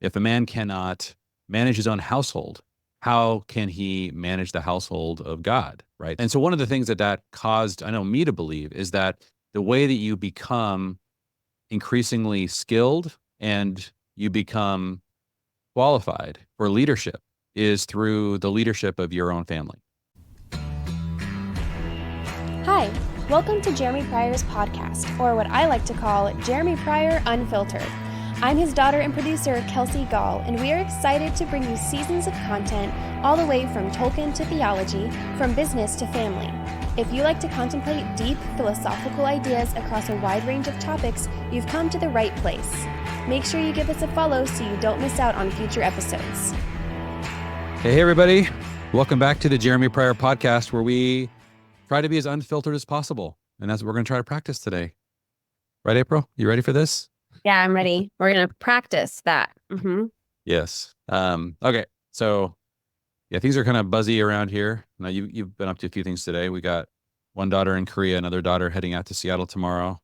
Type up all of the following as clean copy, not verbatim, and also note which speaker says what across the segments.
Speaker 1: If a man cannot manage his own household, how can he manage the household of God, right? And so one of the things that caused, I know, me to believe is that the way that you become increasingly skilled and you become qualified for leadership is through the leadership of your own family.
Speaker 2: Hi, welcome to Jeremy Pryor's podcast, or what I like to call Jeremy Pryor Unfiltered. I'm his daughter and producer, Kelsey Gall, and we are excited to bring you seasons of content all the way from Tolkien to theology, from business to family. If you like to contemplate deep philosophical ideas across a wide range of topics, you've come to the right place. Make sure you give us a follow so you don't miss out on future episodes.
Speaker 1: Hey, everybody. Welcome back to the Jeremy Pryor podcast, where we try to be as unfiltered as possible. And that's what we're going to try to practice today. Right, April? You ready for this?
Speaker 3: Yeah, I'm ready. We're going to practice that. Mm-hmm.
Speaker 1: Yes. Okay. So, yeah, things are kind of buzzy around here. Now, you've been up to a few things today. We got one daughter in Korea, another daughter heading out to Seattle tomorrow.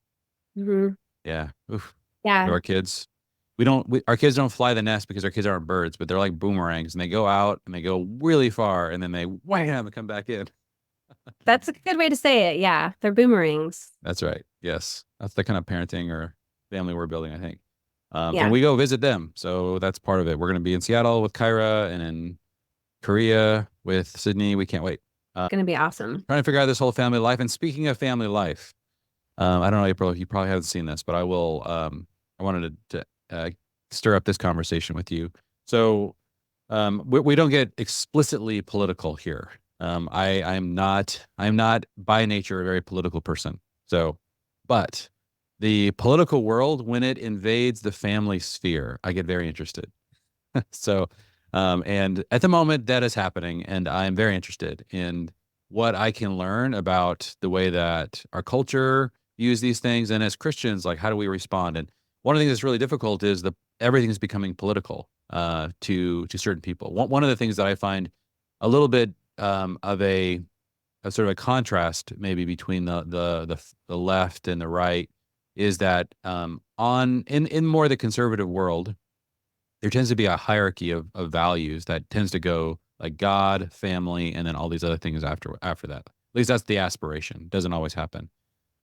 Speaker 3: Mm-hmm.
Speaker 1: Yeah. Oof.
Speaker 3: Yeah.
Speaker 1: Our kids. Our kids don't fly the nest because our kids aren't birds, but they're like boomerangs, and they go out and they go really far, and then they wham and come back in.
Speaker 3: That's a good way to say it. Yeah. They're boomerangs.
Speaker 1: That's right. Yes. That's the kind of parenting or family we're building, I think.
Speaker 3: Yeah.
Speaker 1: And we go visit them. So that's part of it. We're going to be in Seattle with Kyra and in Korea with Sydney. We can't wait.
Speaker 3: It's going to be awesome.
Speaker 1: Trying to figure out this whole family life. And speaking of family life, I don't know, April, you probably haven't seen this, but I will. I wanted to stir up this conversation with you. So we don't get explicitly political here. I'm not by nature a very political person. So, but the political world, when it invades the family sphere, I get very interested. So, and at the moment that is happening, and I'm very interested in what I can learn about the way that our culture views these things. And as Christians, like, how do we respond? And one of the things that's really difficult is everything is becoming political to certain people. One of the things that I find a little bit of a sort of a contrast maybe between the left and the right is that in more the conservative world, there tends to be a hierarchy of values that tends to go like God, family, and then all these other things after that. At least that's the aspiration. Doesn't always happen.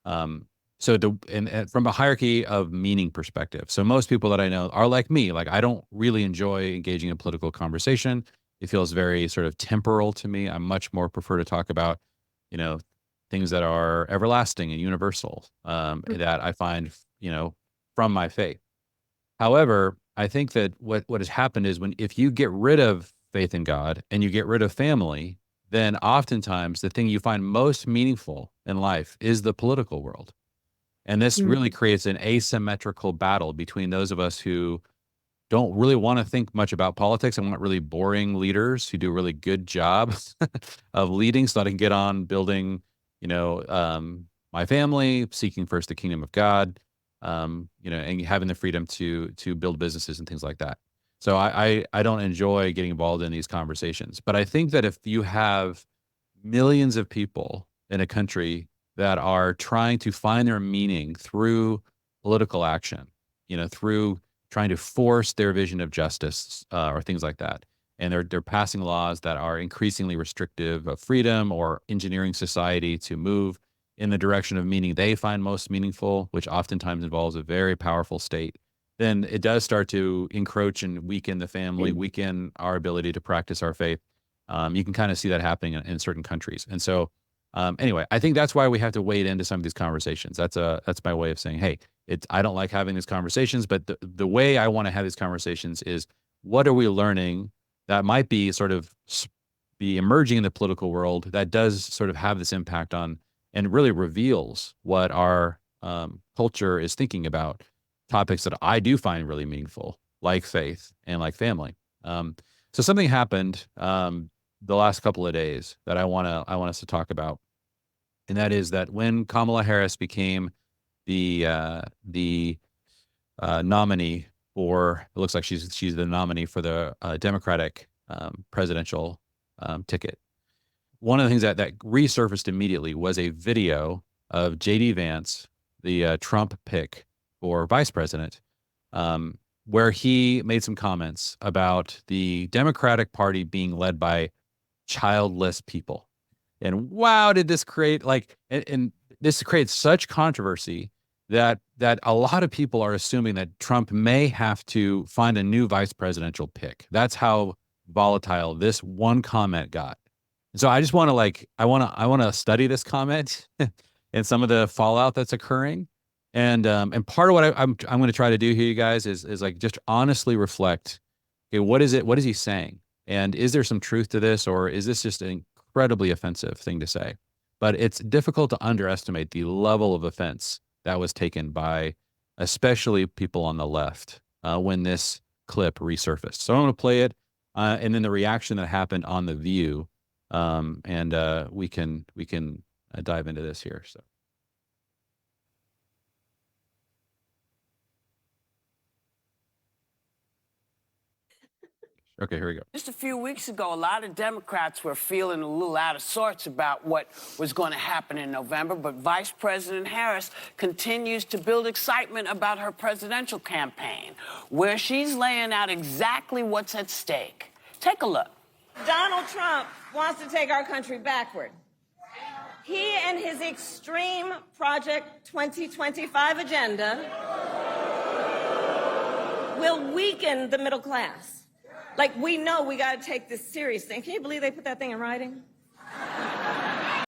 Speaker 1: So from a hierarchy of meaning perspective, so most people that I know are like me. Like, I don't really enjoy engaging in political conversation. It feels very sort of temporal to me. I much more prefer to talk about, things that are everlasting and universal, that I find, from my faith. However, I think that what has happened is if you get rid of faith in God and you get rid of family, then oftentimes the thing you find most meaningful in life is the political world. And this really creates an asymmetrical battle between those of us who don't really want to think much about politics and want really boring leaders who do a really good job of leading so that I can get on building, my family, seeking first the kingdom of God, and having the freedom to build businesses and things like that. So I don't enjoy getting involved in these conversations. But I think that if you have millions of people in a country that are trying to find their meaning through political action, through trying to force their vision of justice or things like that, and they're passing laws that are increasingly restrictive of freedom or engineering society to move in the direction of meaning they find most meaningful, which oftentimes involves a very powerful state, then it does start to encroach and weaken the family, weaken our ability to practice our faith. You can kind of see that happening in certain countries. And so anyway, I think that's why we have to wade into some of these conversations. That's my way of saying, hey, I don't like having these conversations, but the way I want to have these conversations is, what are we learning that might be sort of be emerging in the political world that does sort of have this impact on and really reveals what our culture is thinking about topics that I do find really meaningful, like faith and like family. So something happened the last couple of days that I want us to talk about, and that is that when Kamala Harris became the nominee for, it looks like she's the nominee for the Democratic presidential ticket. One of the things that resurfaced immediately was a video of JD Vance, the Trump pick for vice president, where he made some comments about the Democratic Party being led by childless people. And wow, did this create and this creates such controversy that a lot of people are assuming that Trump may have to find a new vice presidential pick. That's how volatile this one comment got. And so I just want to I want to study this comment and some of the fallout that's occurring. And part of what I'm going to try to do here, you guys, is like just honestly reflect. Okay, what is he saying? And is there some truth to this, or is this just an incredibly offensive thing to say? But it's difficult to underestimate the level of offense that was taken by especially people on the left when this clip resurfaced. So I'm going to play it, and then the reaction that happened on The View, and we can dive into this here. So. Okay, here we go.
Speaker 4: Just a few weeks ago, a lot of Democrats were feeling a little out of sorts about what was going to happen in November, but Vice President Harris continues to build excitement about her presidential campaign, where she's laying out exactly what's at stake. Take a look.
Speaker 5: Donald Trump wants to take our country backward. He and his extreme Project 2025 agenda will weaken the middle class. Like, we know we got to take this seriously. Can you believe they put that thing in writing?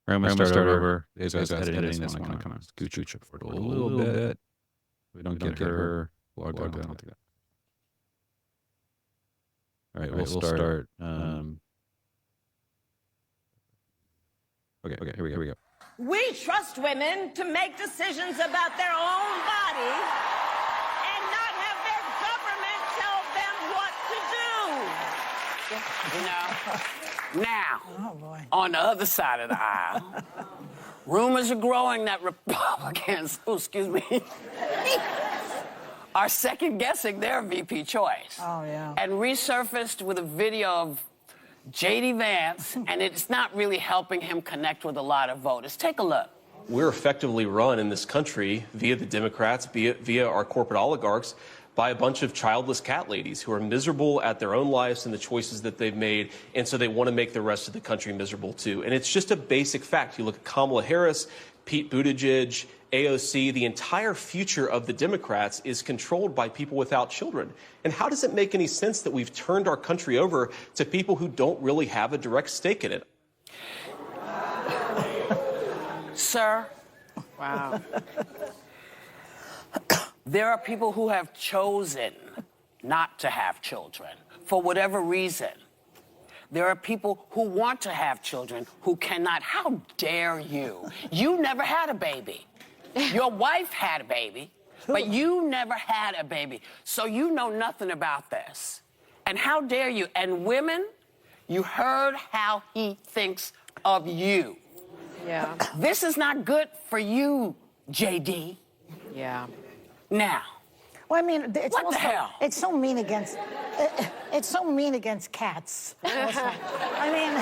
Speaker 1: I'm going to start over. These guys editing this one. Kind of scooch it for a little bit. We don't get her logged down. All right, we'll start. Okay, here we go.
Speaker 5: We trust women to make decisions about their own body and not have their government tell them what to do.
Speaker 4: Now, on the other side of the aisle, rumors are growing that Republicans, are second-guessing their VP choice.
Speaker 6: Oh, yeah.
Speaker 4: And resurfaced with a video of JD Vance, and it's not really helping him connect with a lot of voters. Take a look.
Speaker 7: We're effectively run in this country via the Democrats, via our corporate oligarchs, by a bunch of childless cat ladies who are miserable at their own lives and the choices that they've made, and so they want to make the rest of the country miserable too. And it's just a basic fact. You look at Kamala Harris, Pete Buttigieg, AOC, the entire future of the Democrats is controlled by people without children. And how does it make any sense that we've turned our country over to people who don't really have a direct stake in it?
Speaker 4: Sir,
Speaker 6: Wow.
Speaker 4: there are people who have chosen not to have children for whatever reason. There are people who want to have children who cannot. How dare you? You never had a baby. Your wife had a baby, but you never had a baby. So you know nothing about this. And how dare you? And women, you heard how he thinks of you.
Speaker 6: Yeah.
Speaker 4: This is not good for you, JD.
Speaker 6: Yeah.
Speaker 4: Now,
Speaker 8: Well, I mean, it's
Speaker 4: What the
Speaker 8: also,
Speaker 4: hell?
Speaker 8: it's so mean against cats. Also. I mean,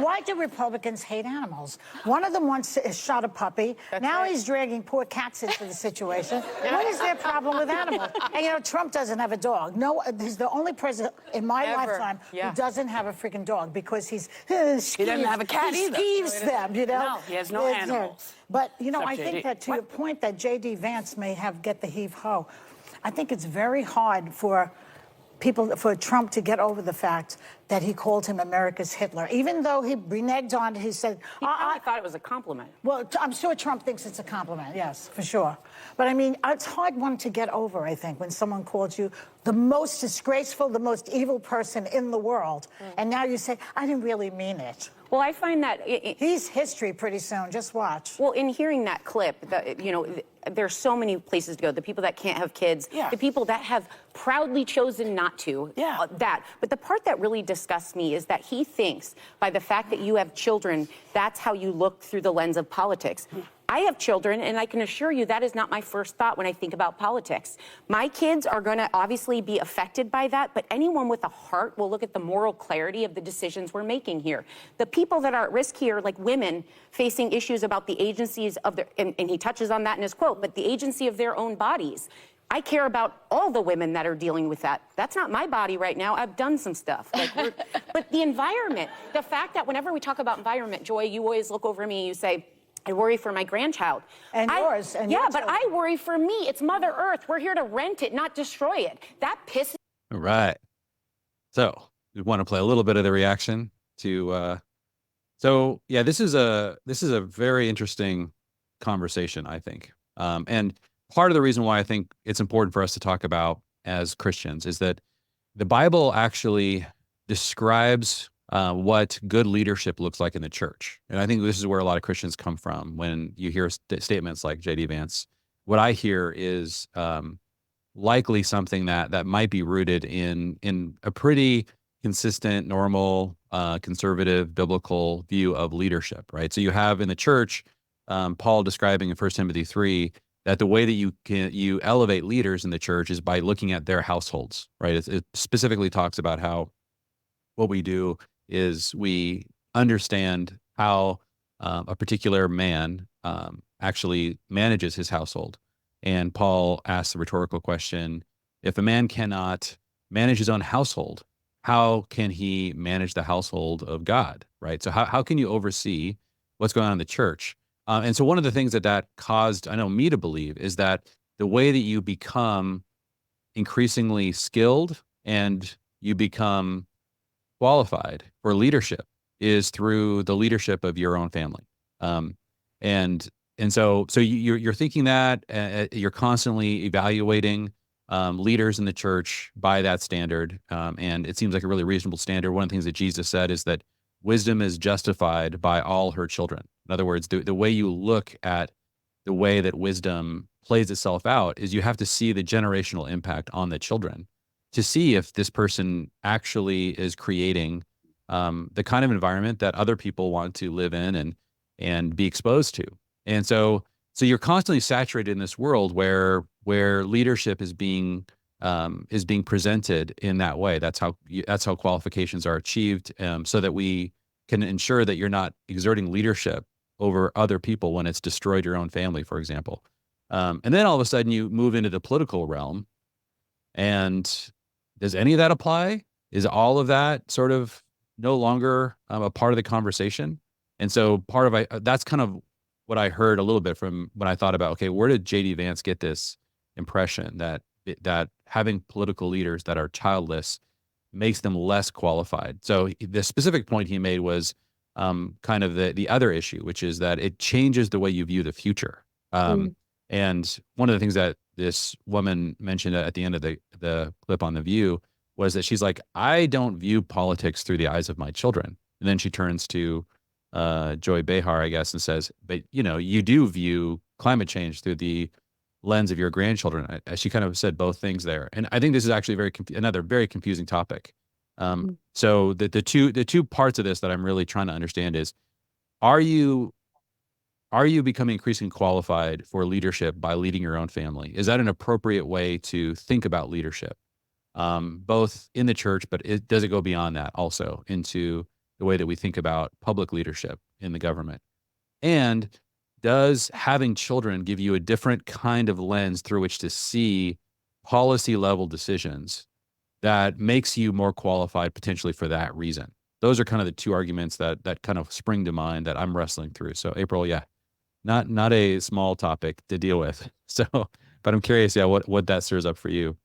Speaker 8: why do Republicans hate animals? One of them once shot a puppy. Now
Speaker 6: right.
Speaker 8: he's dragging poor cats into the situation. What is their problem with animals? And you know, Trump doesn't have a dog. No, he's the only president in my
Speaker 6: Ever.
Speaker 8: lifetime
Speaker 6: Yeah.
Speaker 8: who doesn't have a freaking dog because he
Speaker 4: doesn't have a cat
Speaker 8: he
Speaker 4: either.
Speaker 8: skeeves them, you know.
Speaker 4: No, he has no animals.
Speaker 8: But you know,
Speaker 4: Except
Speaker 8: I think
Speaker 4: JD.
Speaker 8: that to your point that JD Vance may get the heave-ho. I think it's very hard for Trump to get over the fact that he called him America's Hitler. Even though he reneged on it, he said...
Speaker 6: I thought it was a compliment.
Speaker 8: Well, I'm sure Trump thinks it's a compliment, yes, for sure. But I mean, it's hard one to get over, I think, when someone calls you the most disgraceful, the most evil person in the world. And now you say, I didn't really mean it.
Speaker 3: Well, I find that...
Speaker 8: He's history pretty soon, just watch.
Speaker 3: Well, in hearing that clip, there's so many places to go. The people that can't have kids,
Speaker 4: Yeah.
Speaker 3: the people that have proudly chosen not to,
Speaker 4: Yeah.
Speaker 3: that. But the part that really disgusts me is that he thinks by the fact that you have children, that's how you look through the lens of politics. I have children, and I can assure you that is not my first thought when I think about politics. My kids are going to obviously be affected by that, but anyone with a heart will look at the moral clarity of the decisions we're making here. The people that are at risk here, like women facing issues about the agencies of their, and he touches on that in his quote, but the agency of their own bodies. I care about all the women that are dealing with that. That's not my body right now. I've done some stuff. But the environment, the fact that whenever we talk about environment, Joy, you always look over me and you say, I worry for my grandchild.
Speaker 8: And yours. And
Speaker 3: yeah,
Speaker 8: your
Speaker 3: but
Speaker 8: children.
Speaker 3: I worry for me. It's Mother Earth. We're here to rent it, not destroy it. That pisses.
Speaker 1: All right. So we want to play a little bit of the reaction to, so yeah, this is a very interesting conversation, I think. And part of the reason why I think it's important for us to talk about as Christians is that the Bible actually describes what good leadership looks like in the church. And I think this is where a lot of Christians come from when you hear statements like JD Vance. What I hear is likely something that might be rooted in a pretty consistent, normal, conservative, biblical view of leadership, right? So you have in the church, Paul describing in 1 Timothy 3 that the way that you elevate leaders in the church is by looking at their households, right? It specifically talks about how what we do is we understand how a particular man actually manages his household. And Paul asks the rhetorical question, if a man cannot manage his own household, how can he manage the household of God, right? So how can you oversee what's going on in the church? And so one of the things that caused, I know, me to believe is that the way that you become increasingly skilled and you become qualified for leadership is through the leadership of your own family. And so you're thinking that you're constantly evaluating leaders in the church by that standard. And it seems like a really reasonable standard. One of the things that Jesus said is that wisdom is justified by all her children. In other words, the way you look at the way that wisdom plays itself out is you have to see the generational impact on the children to see if this person actually is creating the kind of environment that other people want to live in and be exposed to. And so you're constantly saturated in this world where leadership is being presented in that way. That's how qualifications are achieved, so that we can ensure that you're not exerting leadership over other people when it's destroyed your own family, for example. And then all of a sudden you move into the political realm, and does any of that apply? Is all of that sort of no longer a part of the conversation? And so part of that's kind of what I heard a little bit from when I thought about, okay, where did JD Vance get this impression that having political leaders that are childless makes them less qualified? So the specific point he made was kind of the other issue, which is that it changes the way you view the future. And one of the things that this woman mentioned at the end of the clip on The View was that she's like, I don't view politics through the eyes of my children. And then she turns to Joy Behar, I guess, and says, but you do view climate change through the lens of your grandchildren. She kind of said both things there. And I think this is actually another very confusing topic. So the two parts of this that I'm really trying to understand is, are you becoming increasingly qualified for leadership by leading your own family? Is that an appropriate way to think about leadership, both in the church, but does it go beyond that also into the way that we think about public leadership in the government? And does having children give you a different kind of lens through which to see policy level decisions that makes you more qualified potentially for that reason? Those are kind of the two arguments that kind of spring to mind that I'm wrestling through. So April, yeah, not a small topic to deal with. So, but I'm curious, yeah, what that stirs up for you.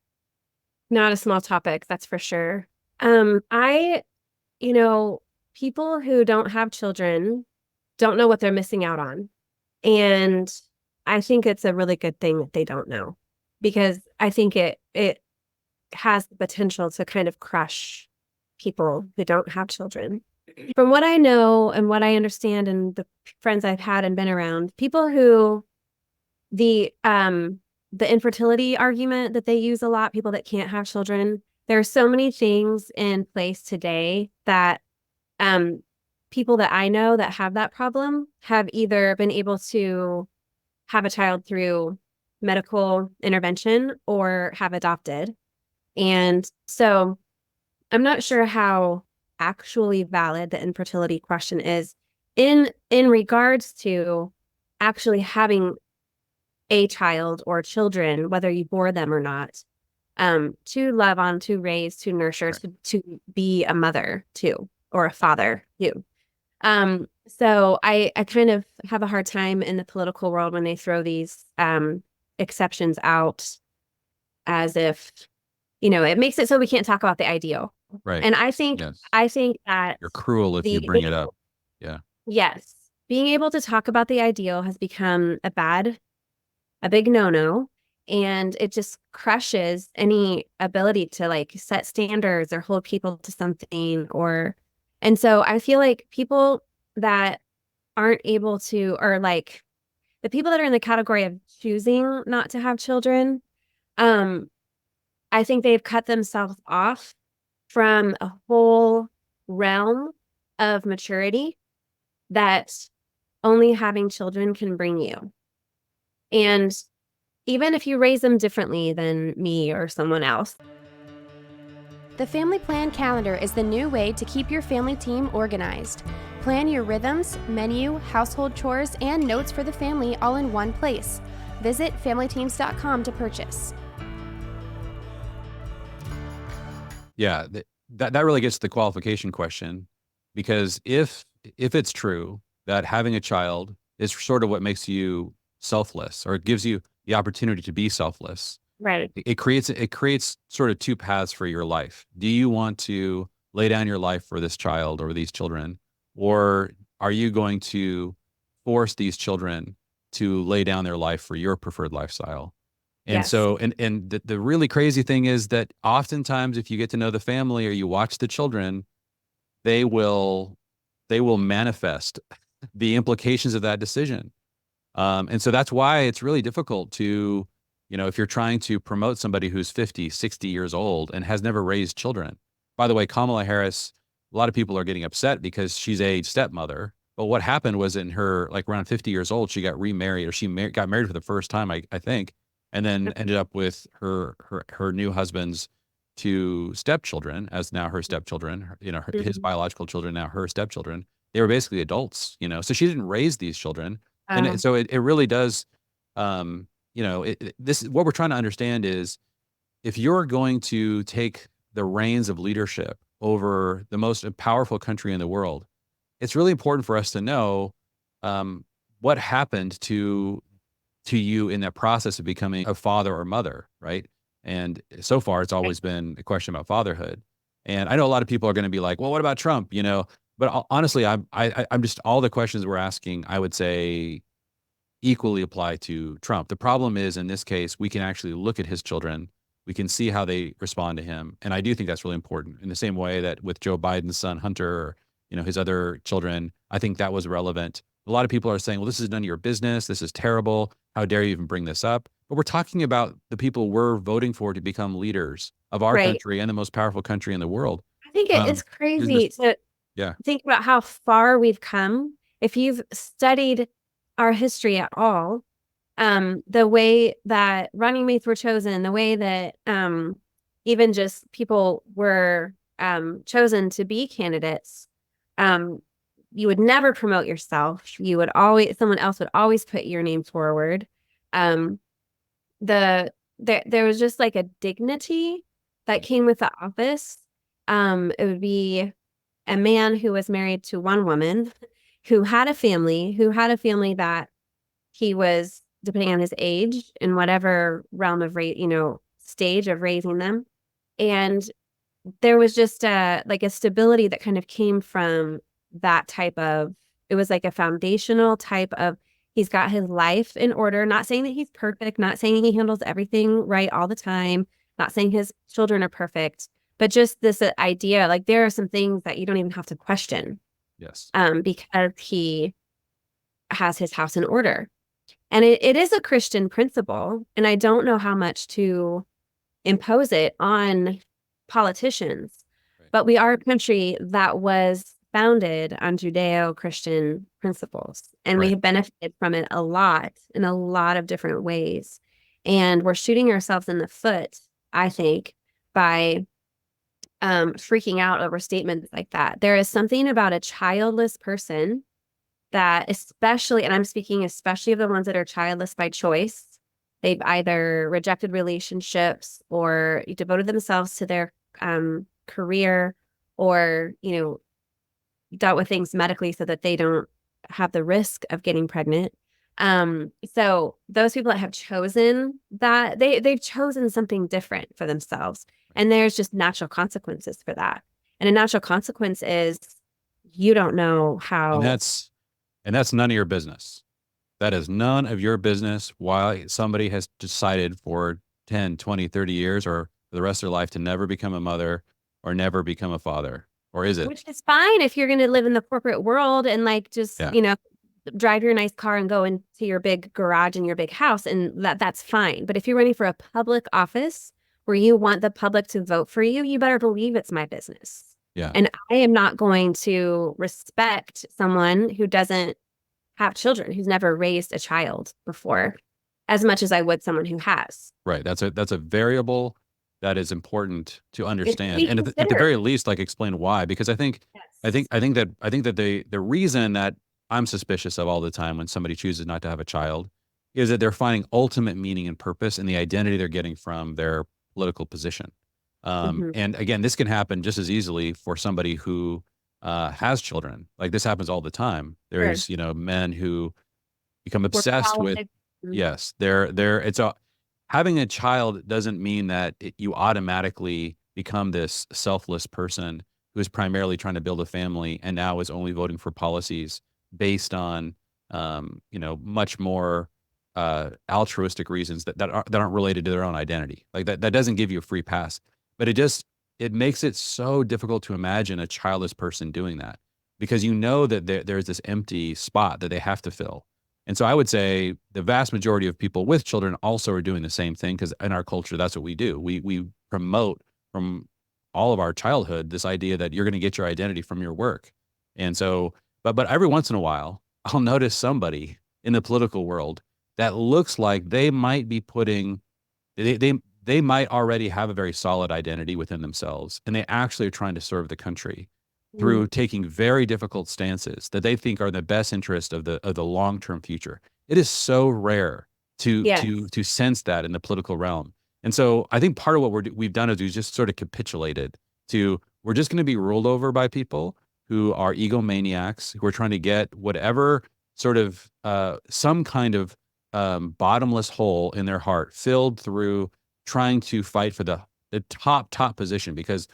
Speaker 9: Not a small topic, that's for sure. People who don't have children don't know what they're missing out on. And I think it's a really good thing that they don't know, because I think it has the potential to kind of crush people who don't have children. From what I know and what I understand and the friends I've had and been around, people who the infertility argument that they use a lot, people that can't have children, there are so many things in place today that people that I know that have that problem have either been able to have a child through medical intervention or have adopted. And so I'm not sure how actually valid the infertility question is in regards to actually having a child or children, whether you bore them or not, to love on, to raise, to nurture, to be a mother too, or a father too. So I kind of have a hard time in the political world when they throw these exceptions out as if, it makes it so we can't talk about the ideal.
Speaker 1: Right.
Speaker 9: And I think
Speaker 1: Yes.
Speaker 9: that
Speaker 1: You're cruel if you bring it up. Yeah.
Speaker 9: Yes. Being able to talk about the ideal has become a big no-no. And it just crushes any ability to like set standards or hold people to something and so I feel like people that aren't able to, or like the people that are in the category of choosing not to have children, I think they've cut themselves off from a whole realm of maturity that only having children can bring you. And even if you raise them differently than me or someone else.
Speaker 2: The Family Plan Calendar is the new way to keep your family team organized. Plan your rhythms, menu, household chores, and notes for the family all in one place. Visit familyteams.com to purchase.
Speaker 1: Yeah, that really gets to the qualification question, because if it's true that having a child is sort of what makes you selfless, or it gives you the opportunity to be selfless,
Speaker 9: Right.
Speaker 1: it creates sort of two paths for your life. Do you want to lay down your life for this child or these children, or are you going to force these children to lay down their life for your preferred lifestyle? And
Speaker 9: Yes.
Speaker 1: so, and the really crazy thing is that oftentimes, if you get to know the family or you watch the children, they will manifest the implications of that decision. And so that's why it's really difficult to, if you're trying to promote somebody who's 50, 60 years old and has never raised children. By the way, Kamala Harris, a lot of people are getting upset because she's a stepmother. But what happened was, in her, like, around 50 years old, she got remarried, or she got married for the first time, I think, and then ended up with her new husband's two stepchildren as now her stepchildren, his biological children, now her stepchildren. They were basically adults, so she didn't raise these children. And so it really does, this is what we're trying to understand is, if you're going to take the reins of leadership over the most powerful country in the world, it's really important for us to know what happened to you in that process of becoming a father or mother, right? And so far, it's always been a question about fatherhood. And I know a lot of people are going to be like, well, what about Trump? But honestly, I'm just, all the questions we're asking, I would say, equally apply to Trump. The problem is, in this case, we can actually look at his children. We can see how they respond to him. And I do think that's really important, in the same way that with Joe Biden's son, Hunter, or, his other children, I think that was relevant. A lot of people are saying, well, this is none of your business. This is terrible. How dare you even bring this up? But we're talking about the people we're voting for to become leaders of our country and the most powerful country in the world.
Speaker 9: I think it is crazy to think about how far we've come. If you've studied our history at all, the way that running mates were chosen, the way that even just people were chosen to be candidates, you would never promote yourself. Someone else would always put your name forward. There was just like a dignity that came with the office. It would be a man who was married to one woman, who had a family that he was, depending on his age, in whatever realm of stage of raising them. And there was just a stability that kind of came from that type of, it was like a foundational type of, he's got his life in order, not saying that he's perfect, not saying he handles everything right all the time, not saying his children are perfect, but just this idea, like, there are some things that you don't even have to question.
Speaker 1: Yes.
Speaker 9: Because he has his house in order. And it is a Christian principle, and I don't know how much to impose it on politicians, but we are a country that was founded on Judeo-Christian principles, and we have benefited from it a lot in a lot of different ways. And we're shooting ourselves in the foot, I think, by freaking out over statements like that. There is something about a childless person that, especially, and I'm speaking especially of the ones that are childless by choice, They've either rejected relationships or devoted themselves to their career, or, dealt with things medically so that they don't have the risk of getting pregnant. So those people that have chosen that, they've chosen something different for themselves. And there's just natural consequences for that. And a natural consequence is you don't know how.
Speaker 1: And that's none of your business. That is none of your business why somebody has decided for 10, 20, 30 years or for the rest of their life to never become a mother or never become a father. Or is it?
Speaker 9: Which is fine if you're going to live in the corporate world and just, drive your nice car and go into your big garage and your big house, and that's fine. But if you're running for a public office where you want the public to vote for you, you better believe it's my business.
Speaker 1: Yeah.
Speaker 9: And I am not going to respect someone who doesn't have children, who's never raised a child before, as much as I would someone who has.
Speaker 1: Right. That's a variable that is important to understand, and at the
Speaker 9: consider.
Speaker 1: very least, explain why. Because I think that the reason that I'm suspicious of all the time when somebody chooses not to have a child is that they're finding ultimate meaning and purpose in the identity they're getting from their political position. And again, this can happen just as easily for somebody who has children. This happens all the time. There's men who become obsessed with. Yes, having a child doesn't mean that you automatically become this selfless person who is primarily trying to build a family and now is only voting for policies based on, much more altruistic reasons that aren't related to their own identity. That doesn't give you a free pass, but it makes it so difficult to imagine a childless person doing that, because that there's this empty spot that they have to fill. And so I would say the vast majority of people with children also are doing the same thing, because in our culture, that's what we do. We promote from all of our childhood this idea that you're going to get your identity from your work. And so, but every once in a while, I'll notice somebody in the political world that looks like they might be they might already have a very solid identity within themselves, and they actually are trying to serve the country through taking very difficult stances that they think are in the best interest of the long-term future. It is so rare to sense that in the political realm. And so I think part of what we've done is we've just sort of capitulated to, we're just going to be ruled over by people who are egomaniacs, who are trying to get whatever sort of some kind of bottomless hole in their heart filled through trying to fight for the top position. Because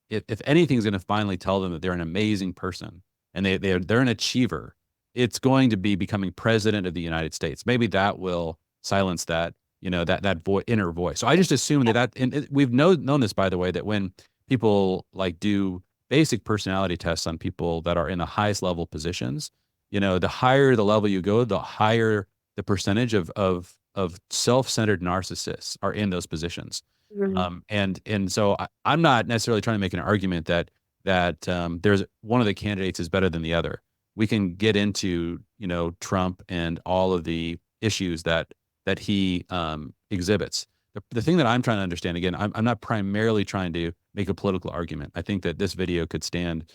Speaker 1: if anything's going to finally tell them that they're an amazing person and they're an achiever, it's going to be becoming president of the United States. Maybe that will silence that, that inner voice. So I just assume and we've known this, by the way, that when people do basic personality tests on people that are in the highest level positions, the higher the level you go, the higher the percentage of self-centered narcissists are in those positions. And so I'm not necessarily trying to make an argument that there's one of the candidates is better than the other. We can get into, Trump and all of the issues that he exhibits. The thing that I'm trying to understand, again, I'm not primarily trying to make a political argument. I think that this video could stand,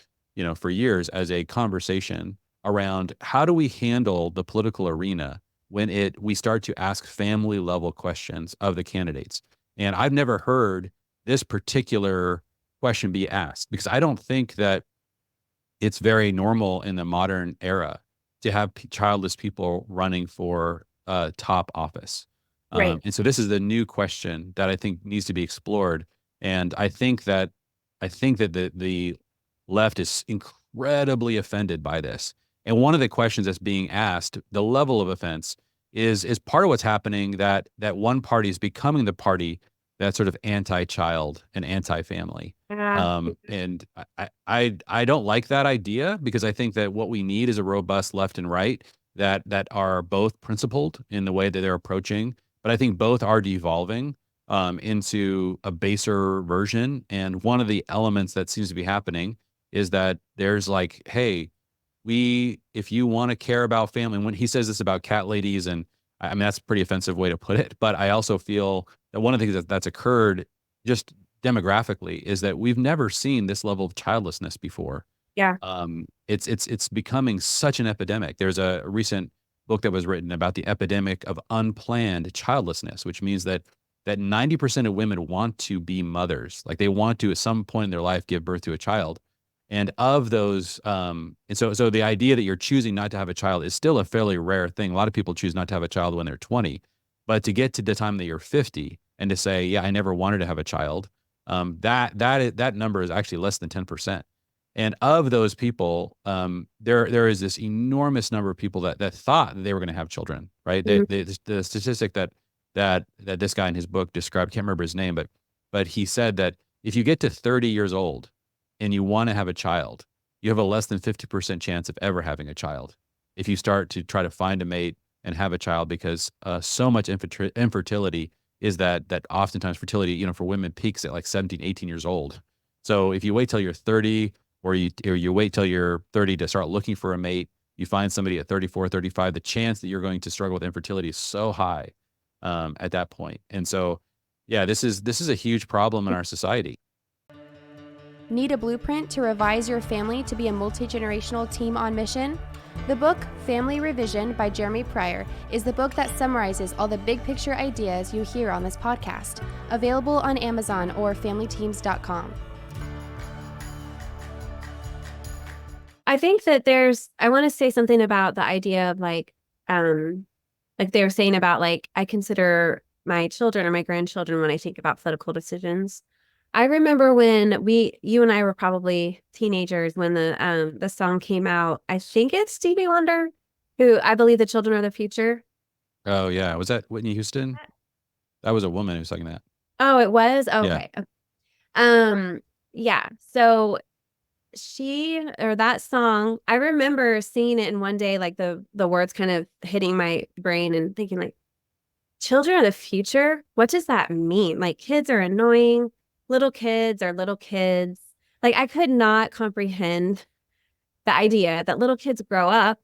Speaker 1: for years as a conversation around how do we handle the political arena when we start to ask family level questions of the candidates. And I've never heard this particular question be asked, because I don't think that it's very normal in the modern era to have childless people running for top office.
Speaker 9: Right.
Speaker 1: And so this is the new question that I think needs to be explored. And I think that the left is incredibly offended by this. And one of the questions that's being asked, the level of offense, is part of what's happening, that one party is becoming the party that's sort of anti-child and anti-family. And I don't like that idea, because I think that what we need is a robust left and right that are both principled in the way that they're approaching. But I think both are devolving into a baser version. And one of the elements that seems to be happening is that there's hey, if you want to care about family, when he says this about cat ladies, and I mean, that's a pretty offensive way to put it, but I also feel that one of the things that's occurred just demographically is that we've never seen this level of childlessness before.
Speaker 9: Yeah.
Speaker 1: It's becoming such an epidemic. There's a recent book that was written about the epidemic of unplanned childlessness, which means that 90% of women want to be mothers. Like they want to, at some point in their life, give birth to a child. And of those, and so the idea that you're choosing not to have a child is still a fairly rare thing. A lot of people choose not to have a child when they're 20, but to get to the time that you're 50 and to say, yeah, I never wanted to have a child, that number is actually less than 10%. And of those people, there is this enormous number of people that thought that they were going to have children, right? The statistic that this guy in his book described, can't remember his name, but he said that if you get to 30 years old and you want to have a child, you have a less than 50% chance of ever having a child if you start to try to find a mate and have a child, because so much infertility is that oftentimes fertility, for women peaks at like 17, 18 years old. So if you wait till you're 30 or you wait till you're 30 to start looking for a mate, you find somebody at 34, 35, the chance that you're going to struggle with infertility is so high at that point. And so, yeah, this is a huge problem in our society.
Speaker 2: Need a blueprint to revise your family to be a multi-generational team on mission? The book Family Revision by Jeremy Pryor is the book that summarizes all the big picture ideas you hear on this podcast. Available on Amazon or familyteams.com.
Speaker 9: I think that I want to say something about the idea of like they were saying about like, I consider my children or my grandchildren when I think about political decisions. I remember when you and I were probably teenagers when the song came out. I think it's Stevie Wonder, who I believe the children are the future.
Speaker 1: Oh yeah, was that Whitney Houston? That was a woman who sang that.
Speaker 9: Oh, it was? Okay.
Speaker 1: Yeah.
Speaker 9: Yeah. So that song, I remember seeing it in one day, like the words kind of hitting my brain and thinking like, children are the future? What does that mean? Like kids are annoying. Little kids are little kids. Like I could not comprehend the idea that little kids grow up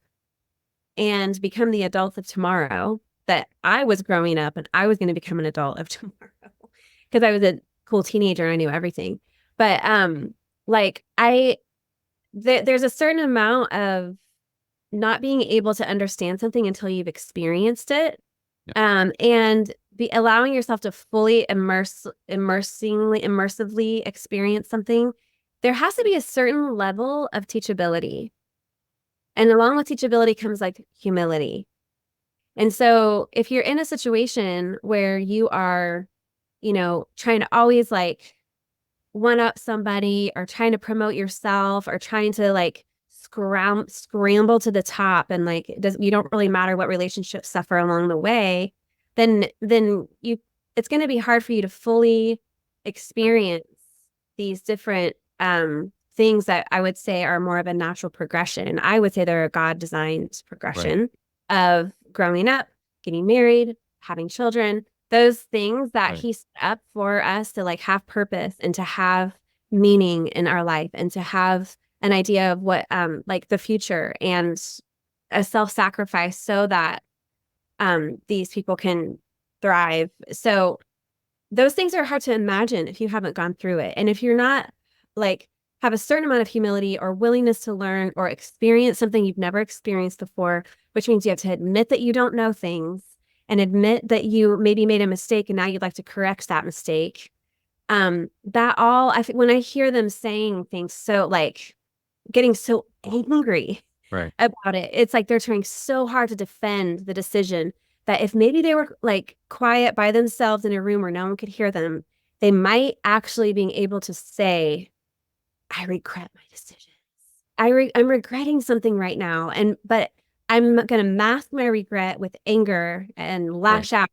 Speaker 9: and become the adults of tomorrow, that I was growing up and I was going to become an adult of tomorrow because I was a cool teenager and I knew everything. But there's a certain amount of not being able to understand something until you've experienced it. Yeah. And allowing yourself to fully immersively experience something. There has to be a certain level of teachability. And along with teachability comes like humility. And so if you're in a situation where you are, trying to always like one up somebody or trying to promote yourself or trying to like scramble to the top and like you don't really matter what relationships suffer along the way, then it's going to be hard for you to fully experience these different things that I would say are more of a natural progression. I would say they're a God-designed progression of growing up, getting married, having children, those things that he set up for us to like have purpose and to have meaning in our life and to have an idea of what like the future and a self-sacrifice so that these people can thrive. So those things are hard to imagine if you haven't gone through it. And if you're not like have a certain amount of humility or willingness to learn or experience something you've never experienced before, which means you have to admit that you don't know things and admit that you maybe made a mistake and now you'd like to correct that mistake. That all, I think when I hear them saying things so like getting so angry about it, it's like they're trying so hard to defend the decision that if maybe they were like quiet by themselves in a room where no one could hear them, they might actually being able to say, I regret my decisions. I'm regretting something right now. But I'm going to mask my regret with anger and lash out.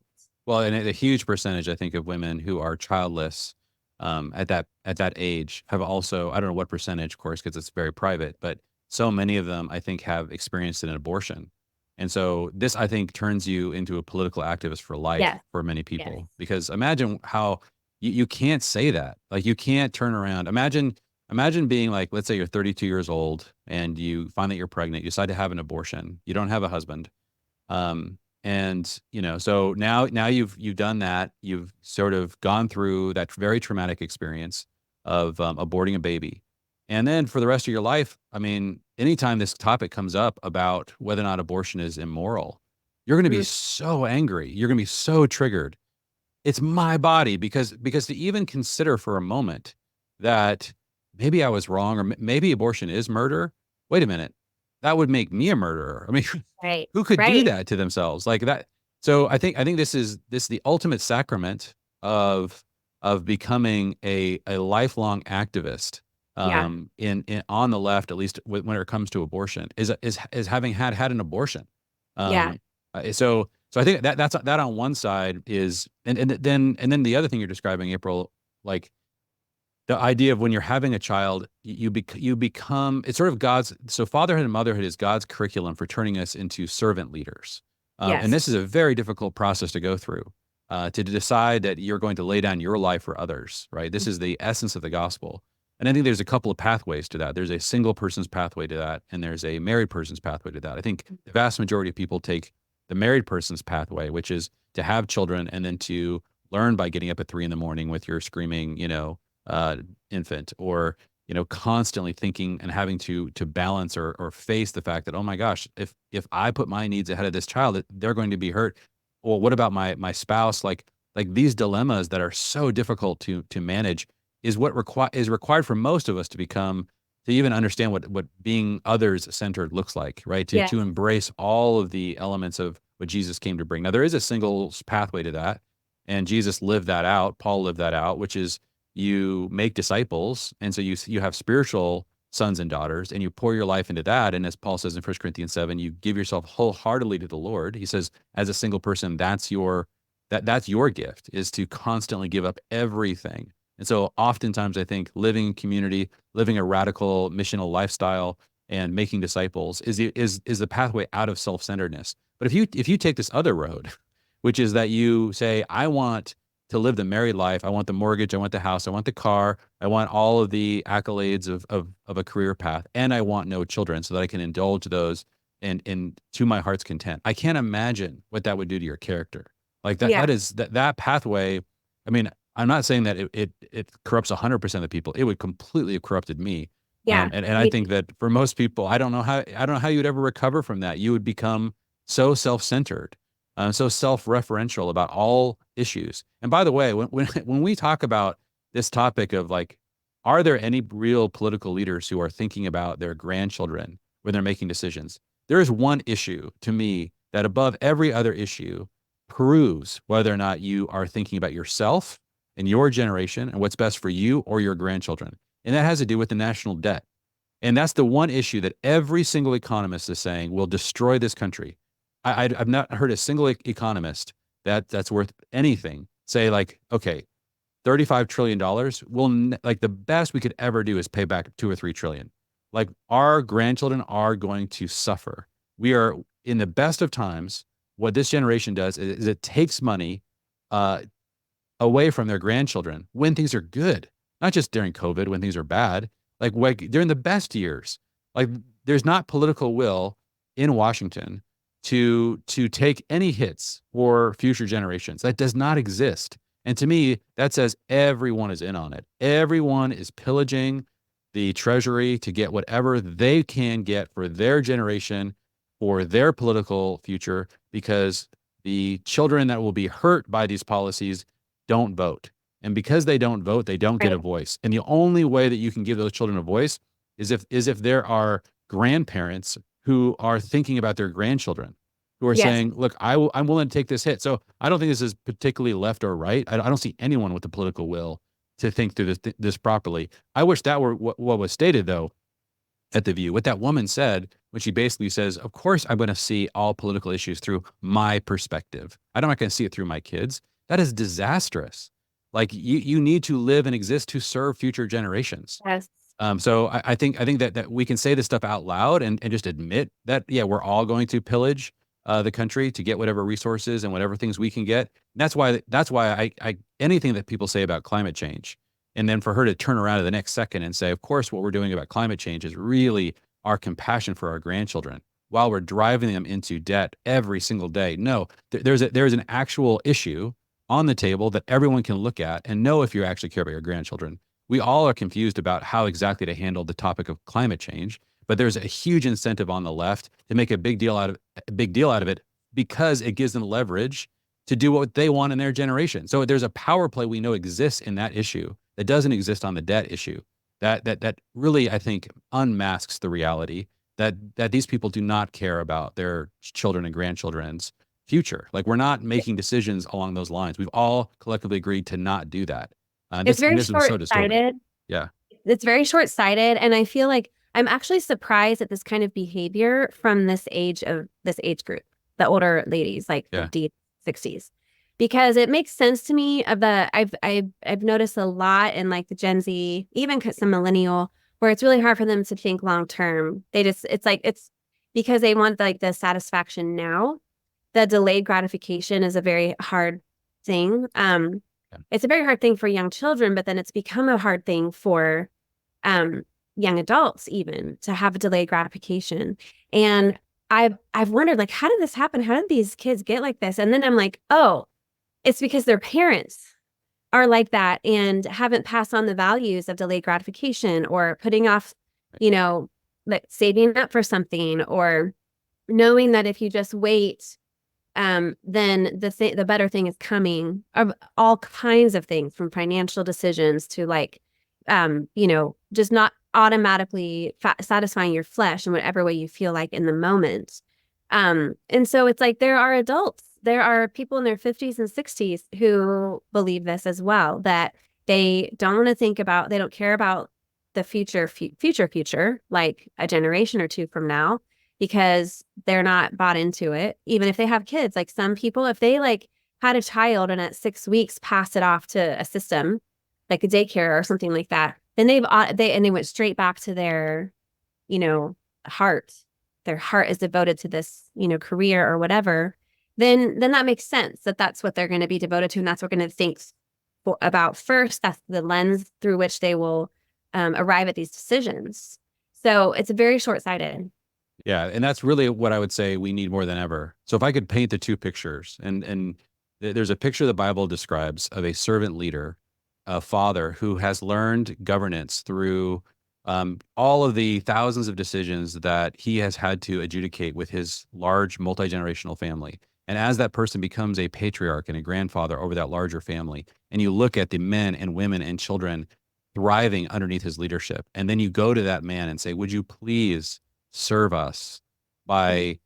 Speaker 1: Well, and a huge percentage, I think, of women who are childless at that age have also, I don't know what percentage, of course, because it's very private, but so many of them, I think, have experienced an abortion. And so this, I think, turns you into a political activist for life for many people. Because imagine how you can't say that. Like you can't turn around. Imagine being like, let's say you're 32 years old and you find that you're pregnant, you decide to have an abortion. You don't have a husband. And so now you've done that. You've sort of gone through that very traumatic experience of aborting a baby. And then for the rest of your life, I mean, anytime this topic comes up about whether or not abortion is immoral, you're going to be so angry. You're going to be so triggered. It's my body, because to even consider for a moment that maybe I was wrong, or maybe abortion is murder. Wait a minute. That would make me a murderer. I mean,
Speaker 9: Right.
Speaker 1: who could do
Speaker 9: Right.
Speaker 1: that to themselves like that? So I think this is the ultimate sacrament of becoming a lifelong activist
Speaker 9: Yeah.
Speaker 1: in on the left, at least when it comes to abortion, is having had an abortion.
Speaker 9: Yeah.
Speaker 1: So I think that's that on one side is, and then the other thing you're describing, April, like the idea of when you're having a child, you become, it's sort of God's, so fatherhood and motherhood is God's curriculum for turning us into servant leaders.
Speaker 9: Yes.
Speaker 1: And this is a very difficult process to go through, to decide that you're going to lay down your life for others, right? This is the essence of the gospel. And I think there's a couple of pathways to that. There's a single person's pathway to that, and there's a married person's pathway to that. I think the vast majority of people take the married person's pathway, which is to have children and then to learn by getting up at 3 a.m. with your screaming, infant, or, constantly thinking and having to balance or face the fact that, oh my gosh, if I put my needs ahead of this child, they're going to be hurt. Well, what about my spouse? Like these dilemmas that are so difficult to manage is what is required for most of us to even understand what being others centered looks like, right?
Speaker 9: Yeah.
Speaker 1: To embrace all of the elements of what Jesus came to bring. Now, there is a single pathway to that, and Jesus lived that out. Paul lived that out, which is you make disciples, and so you have spiritual sons and daughters, and you pour your life into that. And as Paul says in 1 Corinthians 7, you give yourself wholeheartedly to the Lord. He says, as a single person, that's your gift, is to constantly give up everything. And so oftentimes I think living in community, living a radical missional lifestyle, and making disciples is the pathway out of self-centeredness. But if you take this other road, which is that you say, I want to live the married life, I want the mortgage, I want the house, I want the car, I want all of the accolades of a career path, and I want no children so that I can indulge those and to my heart's content. I can't imagine what that would do to your character. Like that,
Speaker 9: Yeah.
Speaker 1: that pathway. I mean, I'm not saying that it corrupts 100% of the people. It would completely have corrupted me.
Speaker 9: Yeah.
Speaker 1: And I think that for most people, I don't know how you'd ever recover from that. You would become so self-centered, so self-referential about all issues. And by the way, when we talk about this topic of like, are there any real political leaders who are thinking about their grandchildren when they're making decisions? There is one issue to me that above every other issue proves whether or not you are thinking about yourself and your generation and what's best for you or your grandchildren. And that has to do with the national debt. And that's the one issue that every single economist is saying will destroy this country. I've not heard a single economist that's worth anything say like, okay, $35 trillion like the best we could ever do is pay back 2 or 3 trillion. Like our grandchildren are going to suffer. We are in the best of times. What this generation does is it takes money away from their grandchildren when things are good, not just during COVID when things are bad. Like during the best years, like there's not political will in Washington to take any hits for future generations. That does not exist. And to me, that says everyone is in on it. Everyone is pillaging the treasury to get whatever they can get for their generation, for their political future, because the children that will be hurt by these policies don't vote. And because they don't vote, they don't get a voice. And the only way that you can give those children a voice is if there are grandparents who are thinking about their grandchildren, who are saying, look, I'm willing to take this hit. So I don't think this is particularly left or right. I don't see anyone with the political will to think through this properly. I wish that were what was stated, though, at The View. What that woman said, when she basically says, of course, I'm going to see all political issues through my perspective. I'm not going to see it through my kids. That is disastrous. Like you need to live and exist to serve future generations.
Speaker 9: Yes.
Speaker 1: So I think that we can say this stuff out loud and just admit that, yeah, we're all going to pillage the country to get whatever resources and whatever things we can get. And that's why I anything that people say about climate change, and then for her to turn around to the next second and say, of course, what we're doing about climate change is really our compassion for our grandchildren while we're driving them into debt every single day. No, there's an actual issue on the table that everyone can look at and know if you actually care about your grandchildren. We all are confused about how exactly to handle the topic of climate change, but there's a huge incentive on the left to make a big deal out of it because it gives them leverage to do what they want in their generation. So there's a power play we know exists in that issue that doesn't exist on the debt issue. That really, I think, unmasks the reality that these people do not care about their children and grandchildren's future. Like, we're not making decisions along those lines. We've all collectively agreed to not do that.
Speaker 9: It's very
Speaker 1: this was so disturbing.
Speaker 9: short-sighted.
Speaker 1: Yeah.
Speaker 9: It's very short-sighted, and I feel like I'm actually surprised at this kind of behavior from this age group, the older ladies, like
Speaker 1: Yeah.
Speaker 9: 50s, 60s, because it makes sense to me. I've noticed a lot in like the Gen Z, even some millennial, where it's really hard for them to think long term. It's because they want like the satisfaction now. The delayed gratification is a very hard thing. It's a very hard thing for young children, but then it's become a hard thing for young adults even to have a delayed gratification. And I've wondered, like, how did this happen? How did these kids get like this? And then I'm like, oh, it's because their parents are like that and haven't passed on the values of delayed gratification or putting off, like saving up for something, or knowing that if you just wait, then the better thing is coming, of all kinds of things, from financial decisions to like, just not automatically satisfying your flesh in whatever way you feel like in the moment. And so it's like there are adults, there are people in their 50s and 60s who believe this as well, that they don't want to think about, they don't care about the future, like a generation or two from now, because they're not bought into it. Even if they have kids, like some people, if they like had a child and at 6 weeks pass it off to a system, like a daycare or something like that, then they went straight back to their, heart. Their heart is devoted to this, career or whatever. Then that makes sense that that's what they're going to be devoted to, and that's what they're going to think about first. That's the lens through which they will arrive at these decisions. So it's very short-sighted.
Speaker 1: Yeah, and that's really what I would say we need more than ever. So if I could paint the two pictures, and there's a picture the Bible describes of a servant leader, a father who has learned governance through all of the thousands of decisions that he has had to adjudicate with his large multi-generational family. And as that person becomes a patriarch and a grandfather over that larger family, and you look at the men and women and children thriving underneath his leadership, and then you go to that man and say, would you please serve us by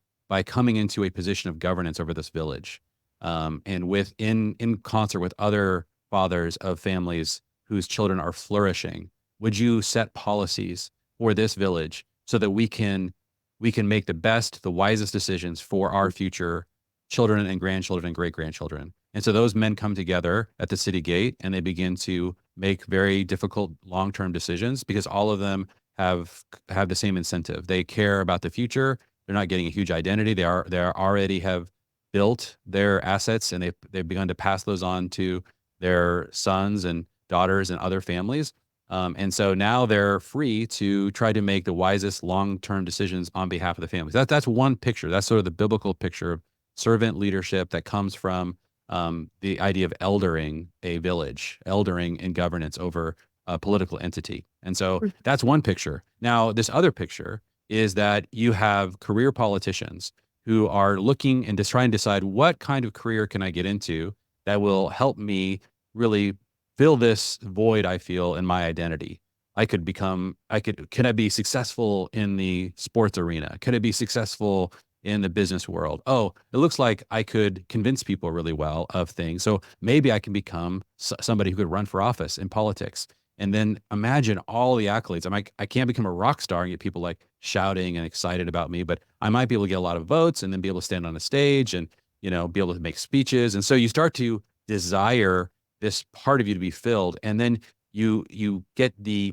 Speaker 1: coming into a position of governance over this village, and in concert with other fathers of families whose children are flourishing, would you set policies for this village so that we can make the wisest decisions for our future children and grandchildren and great-grandchildren? And so those men come together at the city gate and they begin to make very difficult long-term decisions, because all of them have the same incentive. They care about the future. They're not getting a huge identity. They already have built their assets, and they've begun to pass those on to their sons and daughters and other families. And so now they're free to try to make the wisest long-term decisions on behalf of the families. That's one picture. That's sort of the biblical picture of servant leadership that comes from the idea of eldering a village, eldering in governance over a political entity. And so that's one picture. Now, this other picture is that you have career politicians who are looking and just trying to decide, what kind of career can I get into that will help me really fill this void I feel in my identity? Can I be successful in the sports arena? Can I be successful in the business world? Oh, it looks like I could convince people really well of things. So maybe I can become somebody who could run for office in politics. And then imagine all the accolades. I can't become a rock star and get people like shouting and excited about me, but I might be able to get a lot of votes and then be able to stand on a stage and, be able to make speeches. And so you start to desire this part of you to be filled. And then you get the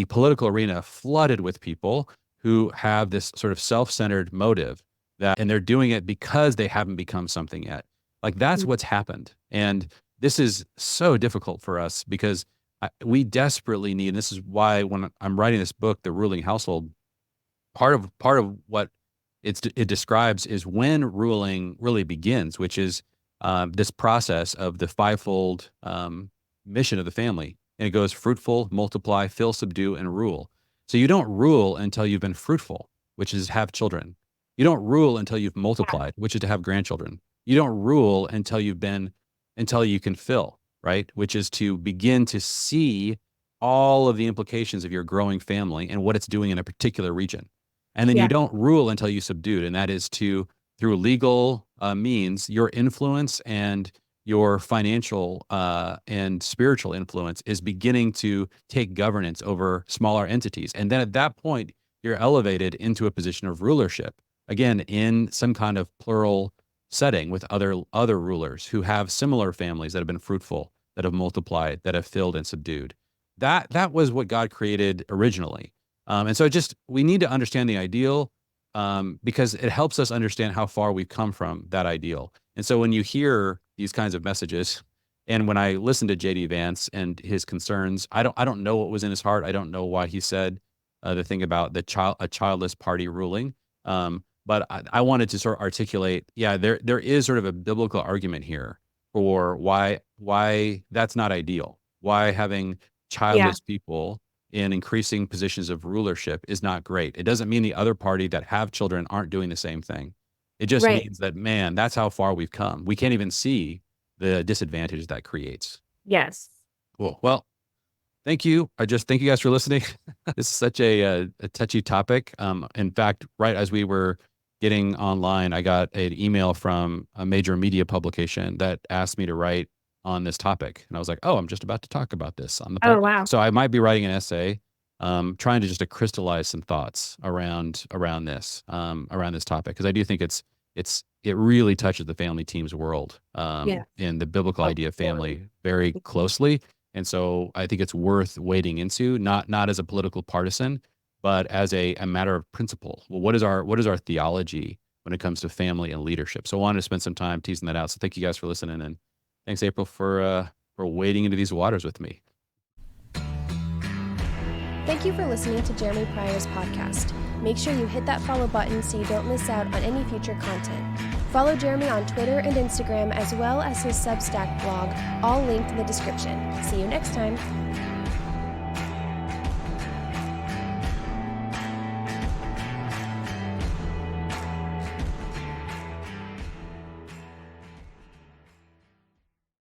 Speaker 1: political arena flooded with people who have this sort of self-centered motive, and they're doing it because they haven't become something yet. Like, that's what's happened. And this is so difficult for us because we desperately need, and this is why when I'm writing this book, The Ruling Household, part of what it describes is when ruling really begins, which is this process of the fivefold mission of the family. And it goes fruitful, multiply, fill, subdue, and rule. So you don't rule until you've been fruitful, which is have children. You don't rule until you've multiplied, which is to have grandchildren. You don't rule until you can fill, right? Which is to begin to see all of the implications of your growing family and what it's doing in a particular region. And then
Speaker 9: Yeah.
Speaker 1: you don't rule until you subdued. And that is through legal means, your influence and your financial and spiritual influence is beginning to take governance over smaller entities. And then at that point, you're elevated into a position of rulership, again, in some kind of plural setting with other rulers who have similar families that have been fruitful, that have multiplied, that have filled and subdued. That was what God created originally. And so we need to understand the ideal because it helps us understand how far we've come from that ideal. And so when you hear these kinds of messages, and when I listen to JD Vance and his concerns, I don't know what was in his heart. I don't know why he said the thing about a childless party ruling. But I wanted to sort of articulate, there is sort of a biblical argument here for why that's not ideal. Why having childless people in increasing positions of rulership is not great. It doesn't mean the other party that have children aren't doing the same thing. It just means that, man, that's how far we've come. We can't even see the disadvantage that creates.
Speaker 9: Yes.
Speaker 1: Cool. Well, thank you. Thank you guys for listening. This is such a touchy topic. In fact, right as we were getting online, I got an email from a major media publication that asked me to write on this topic. And I was like, oh, I'm just about to talk about this on the podcast.
Speaker 9: Oh, wow.
Speaker 1: So I might be writing an essay, trying to just to crystallize some thoughts around this topic. Because I do think it really touches the family team's world and the biblical idea of family very closely. And so I think it's worth wading into, not as a political partisan, but as a matter of principle. Well, what is our theology when it comes to family and leadership? So I wanted to spend some time teasing that out. So thank you guys for listening, and thanks, April, for wading into these waters with me.
Speaker 2: Thank you for listening to Jeremy Pryor's podcast. Make sure you hit that follow button so you don't miss out on any future content. Follow Jeremy on Twitter and Instagram, as well as his Substack blog, all linked in the description. See you next time.